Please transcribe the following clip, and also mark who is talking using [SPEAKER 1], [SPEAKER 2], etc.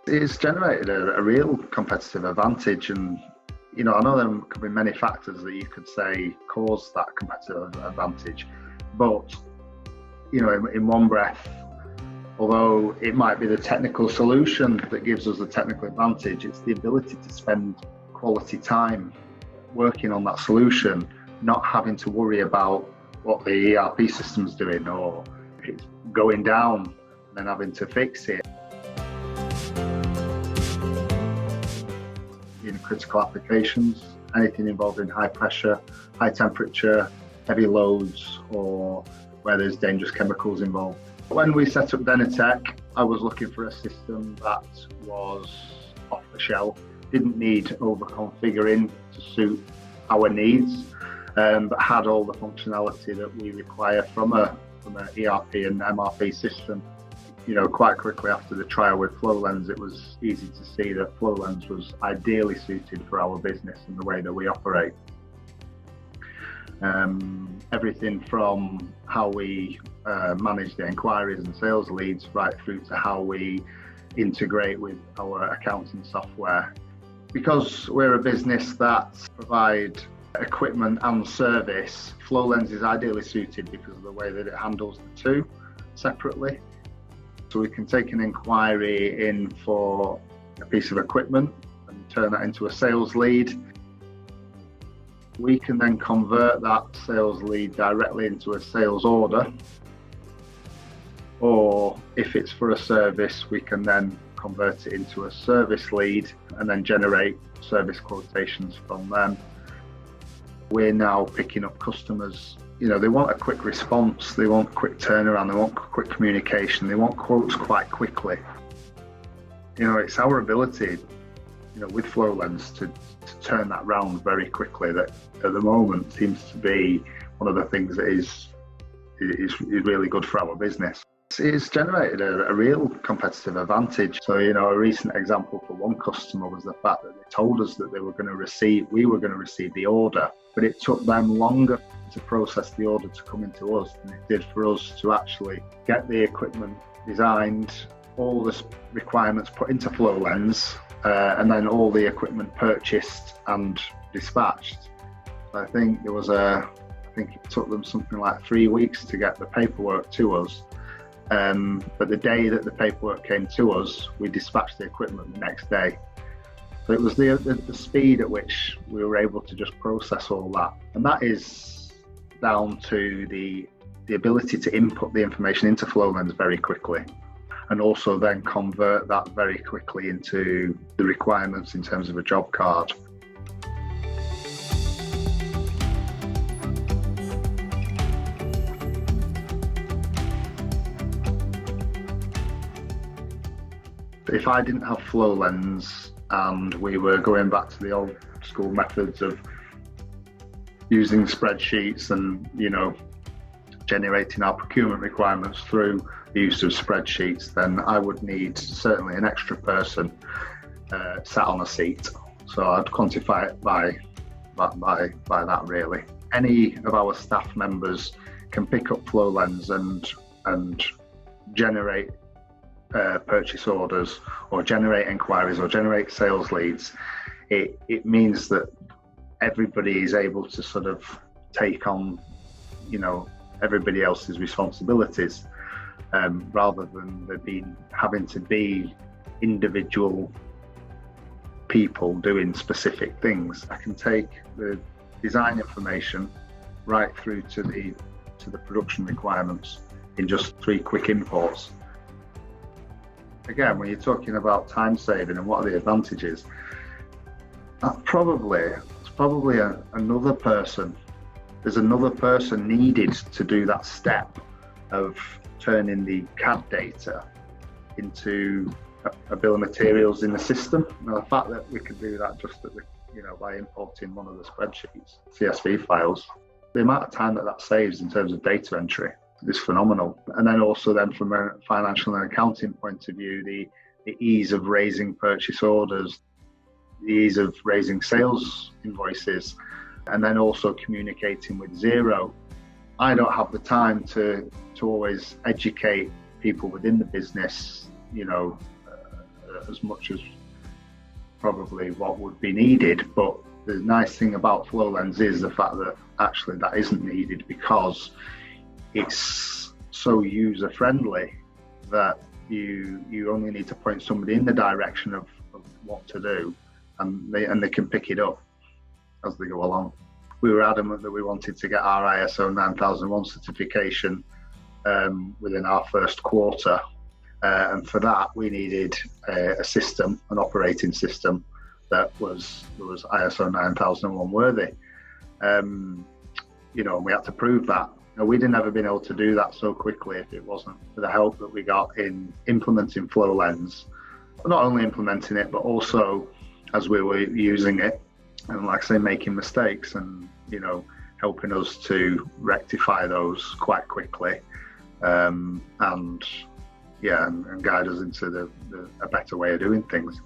[SPEAKER 1] It's generated a real competitive advantage, and I know there could be many factors that you could say cause that competitive advantage, but in one breath, although it might be the technical solution that gives us the technical advantage, it's the ability to spend quality time working on that solution, not having to worry about what the ERP system's doing, or if it's going down and then having to fix it. In critical applications, anything involving high pressure, high temperature, heavy loads, or where there's dangerous chemicals involved. When we set up Denatec, I was looking for a system that was off the shelf, didn't need over configuring to suit our needs, but had all the functionality that we require from an ERP and MRP system. Quite quickly after the trial with Flowlens, it was easy to see that Flowlens was ideally suited for our business and the way that we operate. Everything from how we manage the inquiries and sales leads right through to how we integrate with our accounting software. Because we're a business that provide equipment and service, Flowlens is ideally suited because of the way that it handles the two separately. So we can take an inquiry in for a piece of equipment and turn that into a sales lead. We can then convert that sales lead directly into a sales order. Or if it's for a service, we can then convert it into a service lead and then generate service quotations from them. We're now picking up customers. They want a quick response, they want quick turnaround, they want quick communication, they want quotes quite quickly. It's our ability, with Flowlens to turn that round very quickly that at the moment seems to be one of the things that is really good for our business. It's generated a real competitive advantage. So, a recent example for one customer was the fact that they told us that we were going to receive the order, but it took them longer to process the order to come into us than it did for us to actually get the equipment designed, all the requirements put into Flowlens, and then all the equipment purchased and dispatched. So I think it took them something like 3 weeks to get the paperwork to us. But the day that the paperwork came to us, we dispatched the equipment the next day. So it was the speed at which we were able to just process all that. And that is down to the ability to input the information into Flowlens very quickly, and also then convert that very quickly into the requirements in terms of a job card. If I didn't have Flowlens and we were going back to the old school methods of using spreadsheets and generating our procurement requirements through the use of spreadsheets, then I would need certainly an extra person sat on a seat. So I'd quantify it by that really. Any of our staff members can pick up Flowlens and generate purchase orders, or generate inquiries, or generate sales leads. It means that everybody is able to sort of take on, everybody else's responsibilities, rather than having to be individual people doing specific things. I can take the design information right through to the production requirements in just 3 quick imports. Again, when you're talking about time saving and what are the advantages, it's probably another person. There's another person needed to do that step of turning the CAD data into a bill of materials in the system. Now, the fact that we can do that just by importing one of the spreadsheets, CSV files, the amount of time that saves in terms of data entry is phenomenal. And then also from a financial and accounting point of view, the ease of raising purchase orders, the ease of raising sales invoices, and then also communicating with Xero. I don't have the time to always educate people within the business, as much as probably what would be needed. But the nice thing about Flowlens is the fact that actually that isn't needed, because it's so user friendly that you only need to point somebody in the direction of what to do, and they can pick it up as they go along. We were adamant that we wanted to get our ISO 9001 certification within our first quarter, and for that we needed a system, an operating system that was ISO 9001 worthy. You know, and we had to prove that. Now, we'd have never been able to do that so quickly if it wasn't for the help that we got in implementing Flowlens. Not only implementing it, but also as we were using it, and like I say, making mistakes, and you know, helping us to rectify those quite quickly, and guide us into a better way of doing things.